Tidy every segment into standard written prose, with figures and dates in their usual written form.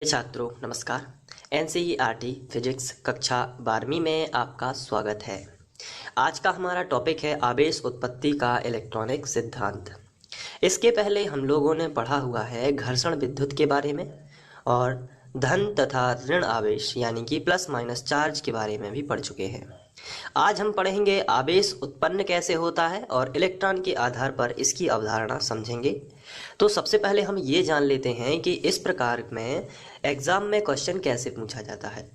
छात्रों नमस्कार। NCERT physics कक्षा 12वीं में आपका स्वागत है। आज का हमारा टॉपिक है आवेश उत्पत्ति का इलेक्ट्रॉनिक सिद्धांत। इसके पहले हम लोगों ने पढ़ा हुआ है घर्षण विद्युत के बारे में और धन तथा ऋण आवेश यानी कि प्लस माइनस चार्ज के बारे में भी पढ़ चुके हैं। आज हम पढ़ेंगे आवेश उत्पन्न कैसे होता है और इलेक्ट्रॉन के आधार पर इसकी अवधारणा समझेंगे। तो सबसे पहले हम ये जान लेते हैं कि इस प्रकार में एग्जाम में क्वेश्चन कैसे पूछा जाता है।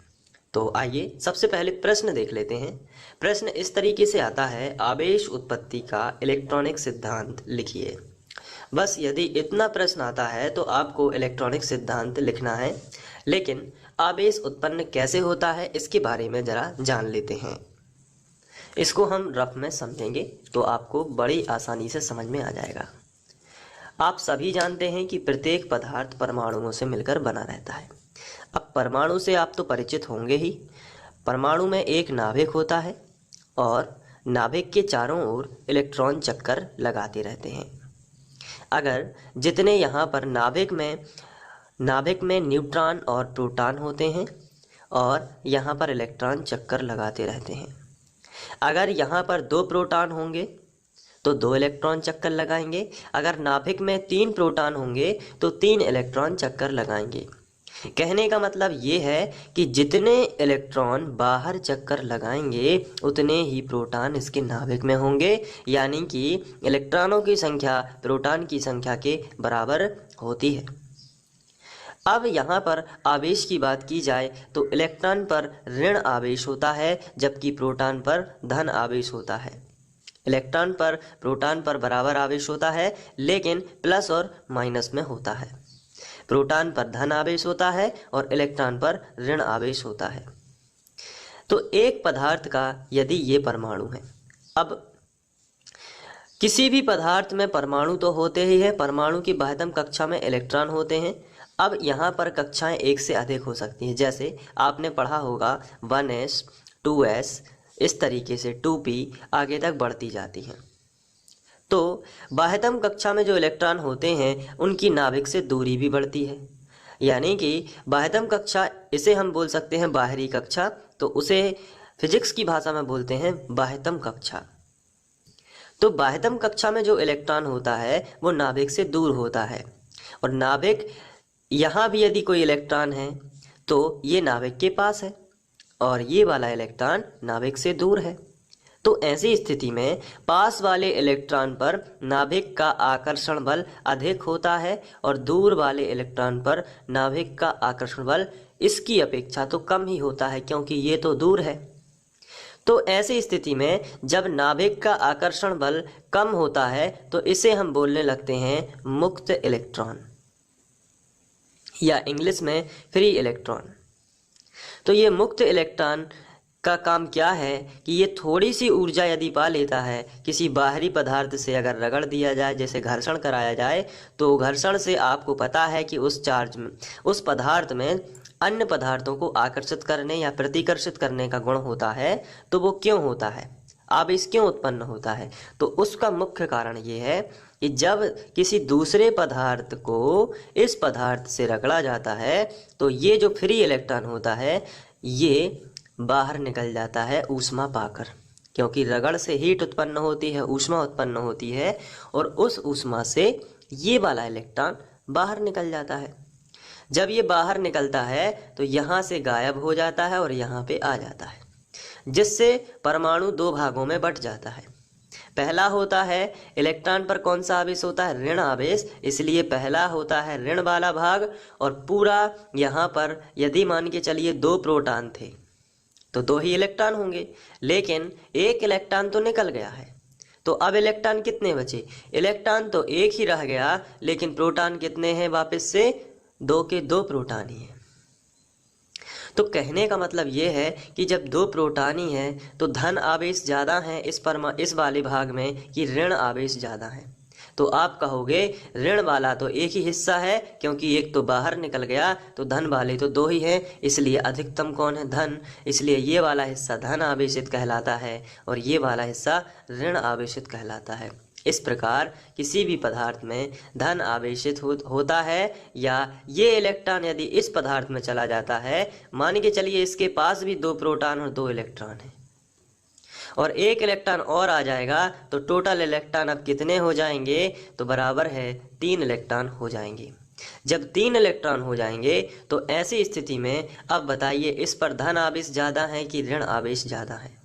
तो आइए सबसे पहले प्रश्न देख लेते हैं। प्रश्न इस तरीके से आता है, आवेश उत्पत्ति का इलेक्ट्रॉनिक सिद्धांत लिखिए। बस यदि इतना प्रश्न आता है तो आपको इलेक्ट्रॉनिक सिद्धांत लिखना है, लेकिन आवेश उत्पन्न कैसे होता है इसके बारे में जरा जान लेते हैं। इसको हम रफ में समझेंगे तो आपको बड़ी आसानी से समझ में आ जाएगा। आप सभी जानते हैं कि प्रत्येक पदार्थ परमाणुओं से मिलकर बना रहता है। अब परमाणु से आप तो परिचित होंगे ही। परमाणु में एक नाभिक होता है और नाभिक के चारों ओर इलेक्ट्रॉन चक्कर लगाते रहते हैं। अगर जितने यहाँ पर नाभिक में न्यूट्रॉन और प्रोटॉन होते हैं और यहाँ पर इलेक्ट्रॉन चक्कर लगाते रहते हैं। अगर यहाँ पर 2 प्रोटॉन होंगे तो 2 इलेक्ट्रॉन चक्कर लगाएंगे। अगर नाभिक में 3 प्रोटॉन होंगे तो 3 इलेक्ट्रॉन चक्कर लगाएंगे। कहने का मतलब ये है कि जितने इलेक्ट्रॉन बाहर चक्कर लगाएंगे उतने ही प्रोटॉन इसके नाभिक में होंगे, यानी कि इलेक्ट्रॉनों की संख्या प्रोटॉन की संख्या के बराबर होती है। अब यहाँ पर आवेश की बात की जाए तो इलेक्ट्रॉन पर ऋण आवेश होता है जबकि प्रोटॉन पर धन आवेश होता है। इलेक्ट्रॉन पर प्रोटॉन पर बराबर आवेश होता है, लेकिन प्लस और माइनस में होता है। प्रोटॉन पर धन आवेश होता है और इलेक्ट्रॉन पर ऋण आवेश होता है। तो एक पदार्थ का यदि ये परमाणु है, अब किसी भी पदार्थ में परमाणु तो होते ही है। परमाणु की बाह्यतम कक्षा में इलेक्ट्रॉन होते हैं। अब यहाँ पर कक्षाएं एक से अधिक हो सकती हैं, जैसे आपने पढ़ा होगा 1s 2s, इस तरीके से 2p आगे तक बढ़ती जाती हैं। तो बाह्यतम कक्षा में जो इलेक्ट्रॉन होते हैं उनकी नाभिक से दूरी भी बढ़ती है, यानी कि बाह्यतम कक्षा, इसे हम बोल सकते हैं बाहरी कक्षा, तो उसे फिजिक्स की भाषा में बोलते हैं बाह्यतम कक्षा। तो बाह्यतम कक्षा में जो इलेक्ट्रॉन होता है वो नाभिक से दूर होता है, और नाभिक यहाँ भी यदि कोई इलेक्ट्रॉन है तो ये नाभिक के पास है और ये वाला इलेक्ट्रॉन नाभिक से दूर है। तो ऐसी स्थिति में पास वाले इलेक्ट्रॉन पर नाभिक का आकर्षण बल अधिक होता है और दूर वाले इलेक्ट्रॉन पर नाभिक का आकर्षण बल इसकी अपेक्षा तो कम ही होता है, क्योंकि ये तो दूर है। तो ऐसी स्थिति में जब नाभिक का आकर्षण बल कम होता है तो इसे हम बोलने लगते हैं मुक्त इलेक्ट्रॉन, या इंग्लिश में फ्री इलेक्ट्रॉन। तो ये मुक्त इलेक्ट्रॉन का काम क्या है कि ये थोड़ी सी ऊर्जा यदि पा लेता है, किसी बाहरी पदार्थ से अगर रगड़ दिया जाए, जैसे घर्षण कराया जाए, तो घर्षण से आपको पता है कि उस चार्ज में, उस पदार्थ में अन्य पदार्थों को आकर्षित करने या प्रतिकर्षित करने का गुण होता है। तो वो क्यों होता है, आवेश क्यों उत्पन्न होता है? तो उसका मुख्य कारण ये है कि जब किसी दूसरे पदार्थ को इस पदार्थ से रगड़ा जाता है तो ये जो फ्री इलेक्ट्रॉन होता है ये बाहर निकल जाता है ऊष्मा पाकर, क्योंकि रगड़ से हीट उत्पन्न होती है, ऊष्मा उत्पन्न होती है, और उस ऊष्मा से ये वाला इलेक्ट्रॉन बाहर निकल जाता है। जब ये बाहर निकलता है तो यहाँ से गायब हो जाता है और यहाँ पे आ जाता है, जिससे परमाणु 2 भागों में बंट जाता है। पहला होता है इलेक्ट्रॉन पर कौन सा आवेश होता है, ऋण आवेश, इसलिए पहला होता है ऋण वाला भाग। और पूरा यहाँ पर यदि मान के चलिए 2 प्रोटॉन थे तो 2 ही इलेक्ट्रॉन होंगे, लेकिन एक इलेक्ट्रॉन तो निकल गया है। तो अब इलेक्ट्रॉन कितने बचे? इलेक्ट्रॉन तो एक ही रह गया, लेकिन प्रोटॉन कितने हैं? वापस से 2 के 2 प्रोटॉन ही हैं। तो कहने का मतलब ये है कि जब 2 प्रोटॉन ही हैं तो धन आवेश ज़्यादा है इस वाले भाग में कि ऋण आवेश ज़्यादा है। तो आप कहोगे ऋण वाला तो एक ही हिस्सा है, क्योंकि एक तो बाहर निकल गया, तो धन वाले तो 2 ही हैं, इसलिए अधिकतम कौन है? धन। इसलिए ये वाला हिस्सा धन आवेशित कहलाता है और ये वाला हिस्सा ऋण आवेशित कहलाता है। इस प्रकार किसी भी पदार्थ में धन आवेशित होता है या ये इलेक्ट्रॉन यदि इस पदार्थ में चला जाता है, मान के चलिए इसके पास भी 2 प्रोटॉन और 2 इलेक्ट्रॉन है और 1 इलेक्ट्रॉन और आ जाएगा, तो टोटल इलेक्ट्रॉन अब कितने हो जाएंगे, तो बराबर है 3 इलेक्ट्रॉन हो जाएंगे। जब 3 इलेक्ट्रॉन हो जाएंगे तो ऐसी स्थिति में अब बताइए इस पर धन आवेश ज़्यादा है कि ऋण आवेश ज़्यादा है।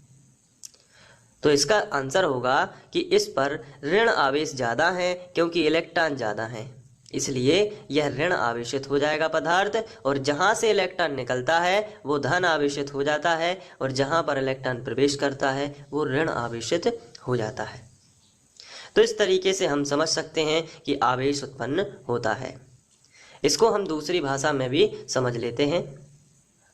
तो इसका आंसर होगा कि इस पर ऋण आवेश ज़्यादा है, क्योंकि इलेक्ट्रॉन ज़्यादा है, इसलिए यह ऋण आवेशित हो जाएगा पदार्थ। और जहाँ से इलेक्ट्रॉन निकलता है वो धन आवेशित हो जाता है और जहाँ पर इलेक्ट्रॉन प्रवेश करता है वो ऋण आवेशित हो जाता है। तो इस तरीके से हम समझ सकते हैं कि आवेश उत्पन्न होता है। इसको हम दूसरी भाषा में भी समझ लेते हैं।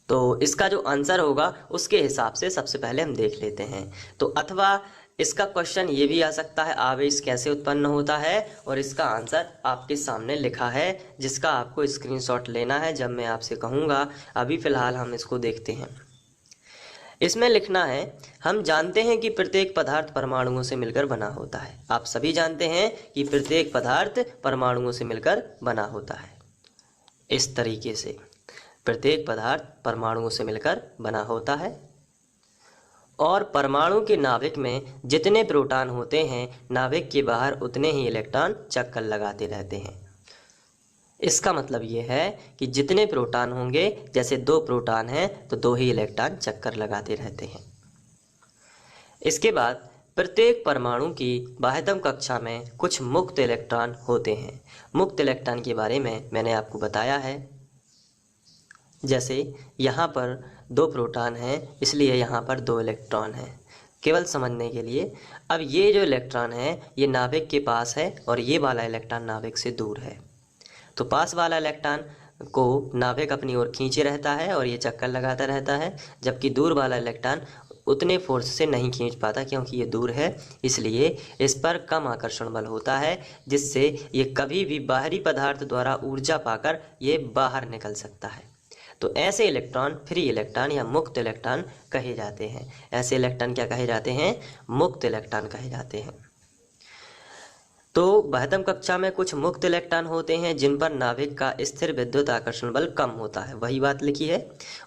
तो इसका जो आंसर होगा उसके हिसाब से सबसे पहले हम देख लेते हैं। तो अथवा इसका क्वेश्चन ये भी आ सकता है, आवेश कैसे उत्पन्न होता है, और इसका आंसर आपके सामने लिखा है जिसका आपको स्क्रीनशॉट लेना है जब मैं आपसे कहूँगा। अभी फ़िलहाल हम इसको देखते हैं। इसमें लिखना है, हम जानते हैं कि प्रत्येक पदार्थ परमाणुओं से मिलकर बना होता है। आप सभी जानते हैं कि प्रत्येक पदार्थ परमाणुओं से मिलकर बना होता है। इस तरीके से प्रत्येक पदार्थ परमाणुओं से मिलकर बना होता है और परमाणु के नाभिक में जितने प्रोटॉन होते हैं, नाभिक के बाहर उतने ही इलेक्ट्रॉन चक्कर लगाते रहते हैं। इसका मतलब ये है कि जितने प्रोटॉन होंगे, जैसे 2 प्रोटॉन हैं तो 2 ही इलेक्ट्रॉन चक्कर लगाते रहते हैं। इसके बाद प्रत्येक परमाणु की बाह्यतम कक्षा में कुछ मुक्त इलेक्ट्रॉन होते हैं। मुक्त इलेक्ट्रॉन के बारे में मैंने आपको बताया है। जैसे यहाँ पर 2 प्रोटॉन हैं, इसलिए यहाँ पर 2 इलेक्ट्रॉन हैं। केवल समझने के लिए, अब ये जो इलेक्ट्रॉन है ये नाभिक के पास है और ये वाला इलेक्ट्रॉन नाभिक से दूर है। तो पास वाला इलेक्ट्रॉन को नाभिक अपनी ओर खींचे रहता है और ये चक्कर लगाता रहता है, जबकि दूर वाला इलेक्ट्रॉन उतने फोर्स से नहीं खींच पाता क्योंकि ये दूर है, इसलिए इस पर कम आकर्षण बल होता है, जिससे ये कभी भी बाहरी पदार्थ द्वारा ऊर्जा पाकर ये बाहर निकल सकता है। तो ऐसे इलेक्ट्रॉन फ्री इलेक्ट्रॉन या मुक्त इलेक्ट्रॉन कहे जाते हैं। ऐसे इलेक्ट्रॉन क्या कहे जाते हैं? मुक्त इलेक्ट्रॉन कहे जाते हैं। तो बाह्यतम कक्षा में कुछ मुक्त इलेक्ट्रॉन होते हैं जिन पर नाभिक का स्थिर विद्युत आकर्षण बल कम होता है, वही बात लिखी है,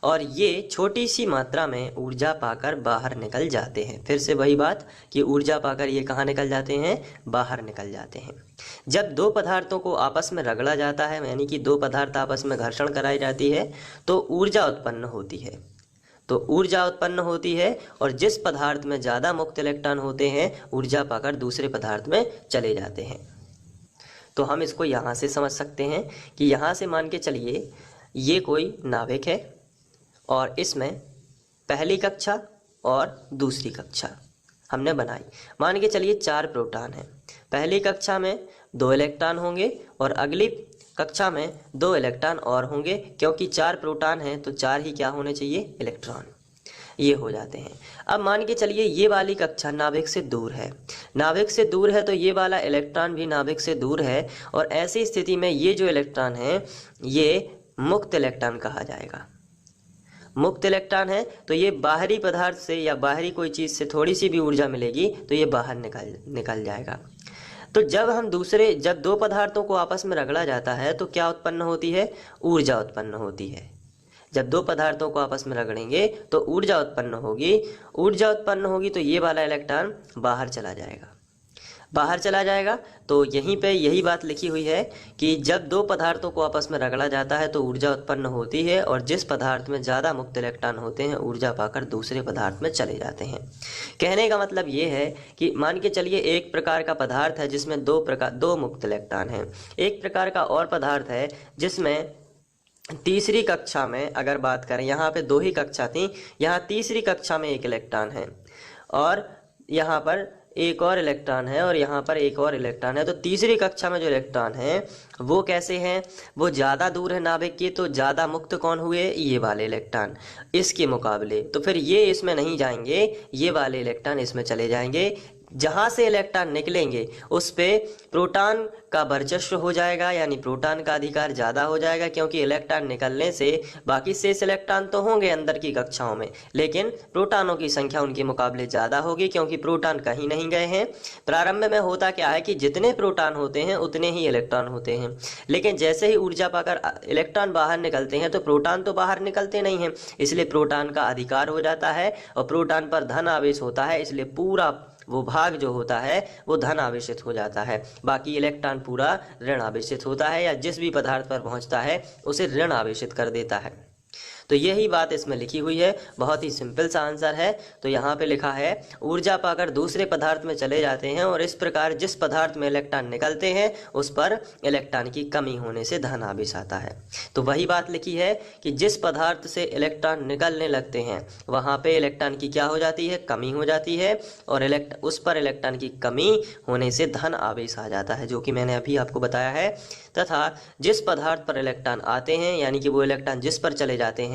और ये छोटी सी मात्रा में ऊर्जा पाकर बाहर निकल जाते हैं। फिर से वही बात कि ऊर्जा पाकर ये कहाँ निकल जाते हैं? बाहर निकल जाते हैं। जब 2 पदार्थों को आपस में रगड़ा जाता है, यानी कि 2 पदार्थ आपस में घर्षण कराई जाती है, तो ऊर्जा उत्पन्न होती है। तो ऊर्जा उत्पन्न होती है और जिस पदार्थ में ज़्यादा मुक्त इलेक्ट्रॉन होते हैं, ऊर्जा पाकर दूसरे पदार्थ में चले जाते हैं। तो हम इसको यहाँ से समझ सकते हैं कि यहाँ से मान के चलिए ये कोई नाभिक है और इसमें पहली कक्षा और दूसरी कक्षा हमने बनाई। मान के चलिए 4 प्रोटॉन हैं। पहली कक्षा में 2 इलेक्ट्रॉन होंगे और अगली कक्षा में 2 इलेक्ट्रॉन और होंगे, क्योंकि 4 प्रोटॉन हैं तो 4 ही क्या होने चाहिए? इलेक्ट्रॉन। ये हो जाते हैं। अब मान के चलिए ये वाली कक्षा नाभिक से दूर है। नाभिक से दूर है तो ये वाला इलेक्ट्रॉन भी नाभिक से दूर है, और ऐसी स्थिति में ये जो इलेक्ट्रॉन है ये मुक्त इलेक्ट्रॉन कहा जाएगा। मुक्त इलेक्ट्रॉन है तो ये बाहरी पदार्थ से या बाहरी कोई चीज़ से थोड़ी सी भी ऊर्जा मिलेगी तो ये बाहर निकल जाएगा। तो जब 2 पदार्थों को आपस में रगड़ा जाता है तो क्या उत्पन्न होती है? ऊर्जा उत्पन्न होती है। जब 2 पदार्थों को आपस में रगड़ेंगे तो ऊर्जा उत्पन्न होगी। ऊर्जा उत्पन्न होगी तो ये वाला इलेक्ट्रॉन बाहर चला जाएगा। तो यहीं पे यही बात लिखी हुई है कि जब 2 पदार्थों को आपस में रगड़ा जाता है तो ऊर्जा उत्पन्न होती है, और जिस पदार्थ में ज़्यादा मुक्त इलेक्ट्रॉन होते हैं ऊर्जा पाकर दूसरे पदार्थ में चले जाते हैं। कहने का मतलब ये है कि मान के चलिए एक प्रकार का पदार्थ है जिसमें 2 मुक्त इलेक्ट्रॉन हैं। एक प्रकार का और पदार्थ है जिसमें तीसरी कक्षा में अगर बात करें, यहाँ पे 2 ही कक्षा थी, यहाँ तीसरी कक्षा में 1 इलेक्ट्रॉन है और यहाँ पर एक और इलेक्ट्रॉन है और यहाँ पर एक और इलेक्ट्रॉन है। तो तीसरी कक्षा में जो इलेक्ट्रॉन है वो कैसे हैं? वो ज़्यादा दूर है नाभिक के, तो ज़्यादा मुक्त कौन हुए? ये वाले इलेक्ट्रॉन इसके मुकाबले। तो फिर ये इसमें नहीं जाएंगे, ये वाले इलेक्ट्रॉन इसमें चले जाएंगे, जहाँ से इलेक्ट्रॉन निकलेंगे उस पे प्रोटॉन का वर्चस्व हो जाएगा, यानी प्रोटॉन का अधिकार ज़्यादा हो जाएगा, क्योंकि इलेक्ट्रॉन निकलने से बाकी शेष इलेक्ट्रॉन तो होंगे अंदर की कक्षाओं में, लेकिन प्रोटॉनों की संख्या उनके मुकाबले ज़्यादा होगी, क्योंकि प्रोटॉन कहीं नहीं गए हैं। प्रारंभ में होता क्या है कि जितने प्रोटॉन होते हैं उतने ही इलेक्ट्रॉन होते हैं, लेकिन जैसे ही ऊर्जा पाकर इलेक्ट्रॉन बाहर निकलते हैं तो प्रोटॉन तो बाहर निकलते नहीं हैं, इसलिए प्रोटॉन का अधिकार हो जाता है और प्रोटॉन पर धन आवेश होता है, इसलिए पूरा वो भाग जो होता है वो धन आवेशित हो जाता है। बाकी इलेक्ट्रॉन पूरा ऋण आवेशित होता है, या जिस भी पदार्थ पर पहुंचता है उसे ऋण आवेशित कर देता है। तो यही बात इसमें लिखी हुई है, बहुत ही सिंपल सा आंसर है। तो यहाँ पे लिखा है ऊर्जा पाकर दूसरे पदार्थ में चले जाते हैं और इस प्रकार जिस पदार्थ में इलेक्ट्रॉन निकलते हैं उस पर इलेक्ट्रॉन की कमी होने से धन आवेश आता है। तो वही बात लिखी है कि जिस पदार्थ से इलेक्ट्रॉन निकलने लगते हैं वहाँ पे इलेक्ट्रॉन की क्या हो जाती है, कमी हो जाती है, और उस पर इलेक्ट्रॉन की कमी होने से धन आवेश आ जाता है, जो कि मैंने अभी आपको बताया है। तथा जिस पदार्थ पर इलेक्ट्रॉन आते हैं, यानी कि वो इलेक्ट्रॉन जिस पर चले जाते हैं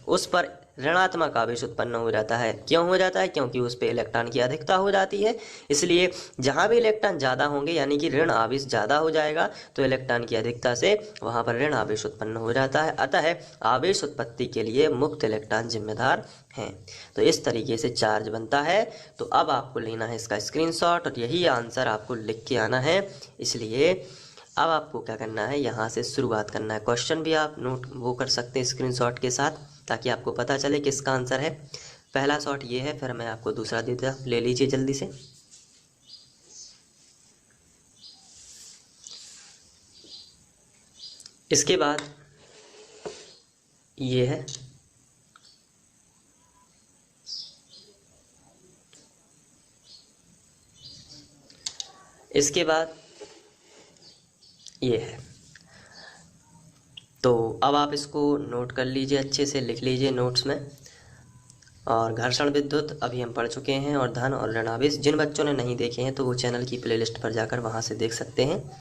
उस पर ऋणात्मक आवेश उत्पन्न हो जाता है। क्यों हो जाता है? क्योंकि उस पर इलेक्ट्रॉन की अधिकता हो जाती है, इसलिए जहां भी इलेक्ट्रॉन ज़्यादा होंगे यानी कि ऋण आवेश ज़्यादा हो जाएगा तो इलेक्ट्रॉन की अधिकता से वहां पर ऋण आवेश उत्पन्न हो जाता है। अतः आवेश उत्पत्ति के लिए मुक्त इलेक्ट्रॉन जिम्मेदार हैं। तो इस तरीके से चार्ज बनता है। तो अब आपको लेना है इसका स्क्रीनशॉट और यही आंसर आपको लिख के आना है। इसलिए अब आपको क्या करना है, यहाँ से शुरुआत करना है। क्वेश्चन भी आप नोट वो कर सकते हैं स्क्रीनशॉट के साथ, ताकि आपको पता चले किसका आंसर है। पहला शॉट ये है, फिर मैं आपको दूसरा देता, ले लीजिए जल्दी से। इसके बाद ये है, इसके बाद ये है। तो अब आप इसको नोट कर लीजिए, अच्छे से लिख लीजिए नोट्स में। और घर्षण विद्युत अभी हम पढ़ चुके हैं, और धन और ऋणावेश। जिन बच्चों ने नहीं देखे हैं तो वो चैनल की प्लेलिस्ट पर जाकर वहाँ से देख सकते हैं।